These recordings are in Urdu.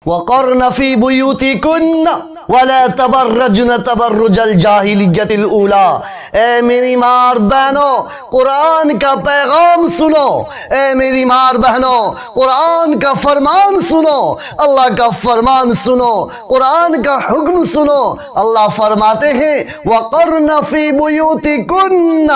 وَقَرْنَ فِي بُيُوتِكُنَّ وَلَا تَبَرَّجْنَ تَبَرُّجَ الْجَاهِلِيَّةِ الْأُولَىٰ۔ اے میری ماں بہنوں، قرآن کا پیغام سنو۔ اے میری ماں بہنوں، قرآن کا فرمان سنو، اللہ کا فرمان سنو، قرآن کا حکم سنو۔ اللہ فرماتے ہیں وَقَرْنَ فِي بُيُوتِكُنَّ،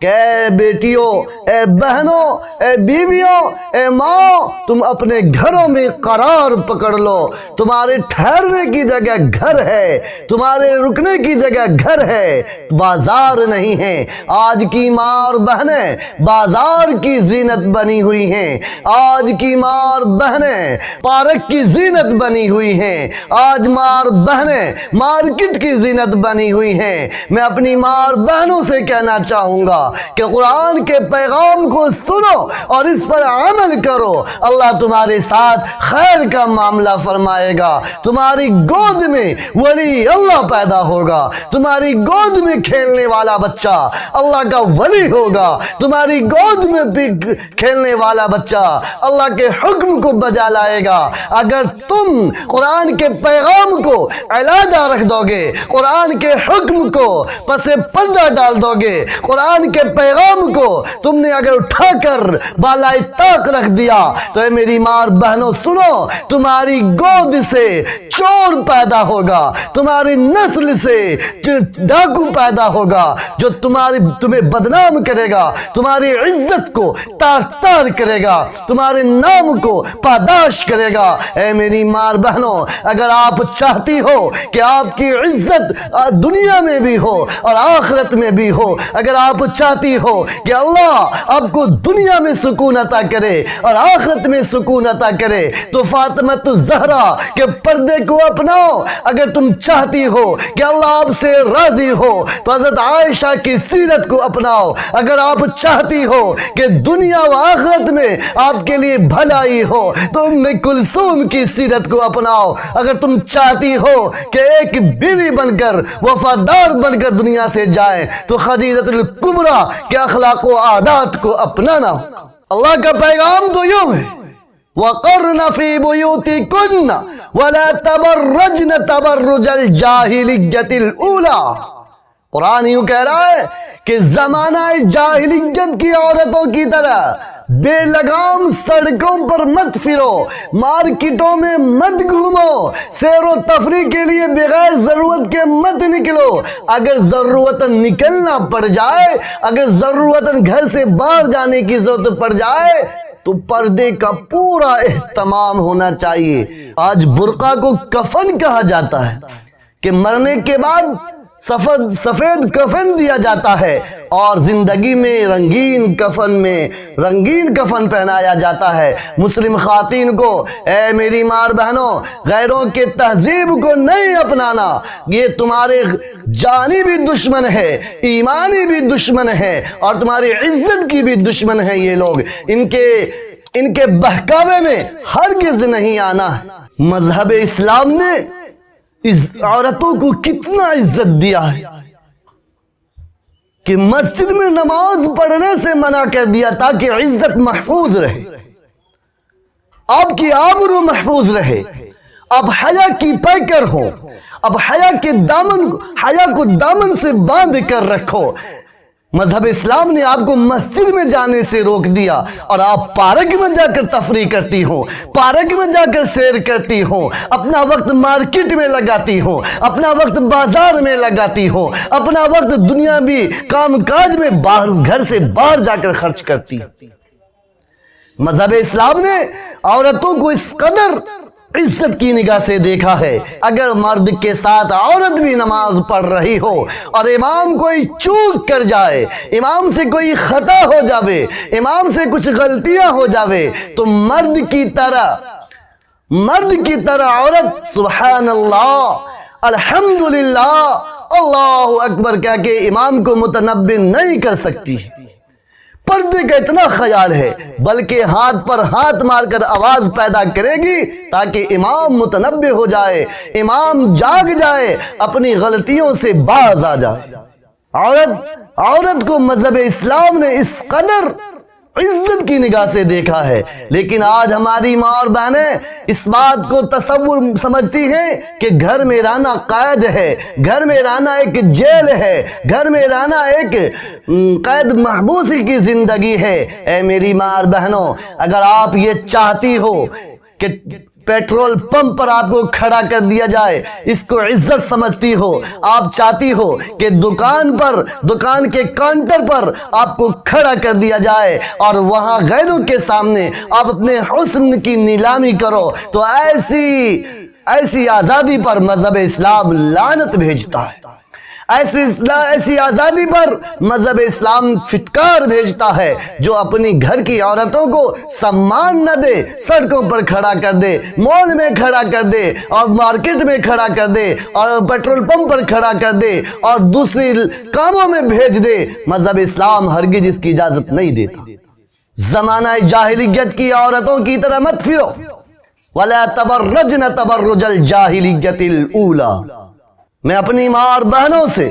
کہ اے بیٹیوں، اے بہنوں، اے بیویوں، اے ماں، تم اپنے گھروں میں قرار پکڑ لو۔ تمہارے ٹھہرنے کی جگہ گھر ہے، تمہارے رکنے کی جگہ گھر ہے، بازار نہیں ہے۔ آج کی ماں اور بہنیں بازار کی زینت بنی ہوئی ہیں، آج کی ماں اور بہنیں پارک کی زینت بنی ہوئی ہیں، آج ماں اور بہنیں مارکیٹ کی زینت بنی ہوئی ہیں۔ میں اپنی ماں اور بہنوں سے کہنا چاہوں گا کہ قرآن کے پیغام کو سنو اور اس پر عمل کرو، اللہ تمہارے ساتھ خیر کا معاملہ فرمائے گا۔ تمہاری گود میں ولی اللہ پیدا ہوگا، تمہاری گود میں کھیلنے والا بچہ اللہ کا ولی ہوگا، تمہاری گود میں کھیلنے والا بچہ اللہ کے حکم کو بجا لائے گا۔ اگر تم قرآن کے پیغام کو علیحدہ رکھ دو گے، قرآن کے حکم کو پس پردہ ڈال دو گے، قرآن کے پیغام کو تم نے اگر اٹھا کر بالائے طاق رکھ دیا، تو اے میری ماں اور بہنوں سنو، تمہاری گود سے چور پیدا ہوگا، تمہاری نسل سے ڈاکو پیدا ہوگا جو تمہیں بدنام کرے گا، تمہاری عزت کو تار تار کرے گا، تمہارے نام کو پاداش کرے گا۔ اے میری ماں اور بہنوں، اگر آپ چاہتی ہو کہ آپ کی عزت دنیا میں بھی ہو اور آخرت میں بھی ہو، اگر آپ چاہتی ہو کہ اللہ آپ کو دنیا میں سکون عطا کرے اور آخرت میں سکون عطا کرے، تو فاطمہ الزہرا کے پردے کو اپناؤ۔ اگر تم چاہتی ہو کہ اللہ آپ سے راضی ہو تو حضرت عائشہ کی سیرت کو اپناؤ۔ اگر آپ چاہتی ہو کہ دنیا و آخرت میں آپ کے لیے بھلائی ہو تو ام کلثوم کی سیرت کو اپناؤ۔ اگر تم چاہتی ہو کہ ایک بیوی بن کر وفادار بن کر دنیا سے جائے تو خدیجہ الکبریٰ کے اخلاق و عادات کو اپنانا ہو۔ اللہ کا پیغام تو یوں ہے وَقَرْنَ فِي بُيُوتِكُنَّ وَلَا تَبَرَّجْنَ تَبَرُّجَ الْجَاهِلِيَّةِ الْأُولَىٰ۔ قرآن یوں کہہ رہا ہے کہ زمانہ جاہلیت کی عورتوں کی طرح بے لگام سڑکوں پر مت پھرو، مارکیٹوں میں مت گھومو، سیر و تفریح کے لیے بغیر ضرورت کے مت نکلو۔ اگر ضرورتاً نکلنا پڑ جائے، اگر ضرورتاً گھر سے باہر جانے کی ضرورت پڑ جائے تو پردے کا پورا اہتمام ہونا چاہیے۔ آج برقع کو کفن کہا جاتا ہے کہ مرنے کے بعد سفید کفن دیا جاتا ہے اور زندگی میں رنگین کفن پہنایا جاتا ہے۔ مسلم خواتین کو، اے میری ماں اور بہنوں، غیروں کے تہذیب کو نہیں اپنانا، یہ تمہارے جانی بھی دشمن ہے، ایمانی بھی دشمن ہے اور تمہاری عزت کی بھی دشمن ہے۔ یہ لوگ ان کے بہکاوے میں ہرگز نہیں آنا۔ مذہب اسلام نے اس عورتوں کو کتنا عزت دیا ہے کہ مسجد میں نماز پڑھنے سے منع کر دیا تاکہ عزت محفوظ رہے، آپ کی آبرو محفوظ رہے۔ اب حیا کی پیکر ہو، اب حیا کو دامن سے باندھ کر رکھو۔ مذہب اسلام نے آپ کو مسجد میں جانے سے روک دیا اور آپ پارک میں جا کر تفریح کرتی ہو، پارک میں جا کر سیر کرتی ہو، اپنا وقت مارکیٹ میں لگاتی ہو، اپنا وقت بازار میں لگاتی ہو، اپنا وقت دنیاوی کام کاج میں گھر سے باہر جا کر خرچ کرتی۔ مذہب اسلام نے عورتوں کو اس قدر عزت کی نگاہ سے دیکھا ہے، اگر مرد کے ساتھ عورت بھی نماز پڑھ رہی ہو اور امام کوئی چوک کر جائے، امام سے کوئی خطا ہو جاوے، امام سے کچھ غلطیاں ہو جاوے، تو مرد کی طرح عورت سبحان اللہ، الحمدللہ، اللہ اکبر کہہ کے امام کو متنبہ نہیں کر سکتی۔ پردے کا اتنا خیال ہے، بلکہ ہاتھ پر ہاتھ مار کر آواز پیدا کرے گی تاکہ امام متنبہ ہو جائے، امام جاگ جائے، اپنی غلطیوں سے باز آ جائے۔ عورت کو مذہب اسلام نے اس قدر عزت کی نگاہ سے دیکھا ہے، لیکن آج ہماری ماں اور بہنیں اس بات کو تصور سمجھتی ہیں کہ گھر میں رہنا قید ہے، گھر میں رہنا ایک جیل ہے، گھر میں رہنا ایک قید محبوسی کی زندگی ہے۔ اے میری ماں اور بہنوں، اگر آپ یہ چاہتی ہو کہ پیٹرول پمپ پر آپ کو کھڑا کر دیا جائے، اس کو عزت سمجھتی ہو، آپ چاہتی ہو کہ دکان کے کاؤنٹر پر آپ کو کھڑا کر دیا جائے اور وہاں غیروں کے سامنے آپ اپنے حسن کی نیلامی کرو، تو ایسی آزادی پر مذہب اسلام لعنت بھیجتا ہے۔ ایسی آزادی پر مذہب اسلام فٹکار بھیجتا ہے جو اپنی گھر کی عورتوں کو سمان نہ دے، سڑکوں پر کھڑا کر دے، مال میں کھڑا کر دے اور مارکیٹ میں کھڑا کر دے اور پیٹرول پمپ پر کھڑا کر دے اور دوسری کاموں میں بھیج دے۔ مذہب اسلام ہرگز اس کی اجازت نہیں دیتا۔ زمانہ جاہلیت کی عورتوں کی طرح مت پھرو، وَلَا تَبَرَّجْنَ تَبَرُّجَ الْجَاهِلِيَّةِ الْأُولَى۔ میں اپنی ماں اور بہنوں سے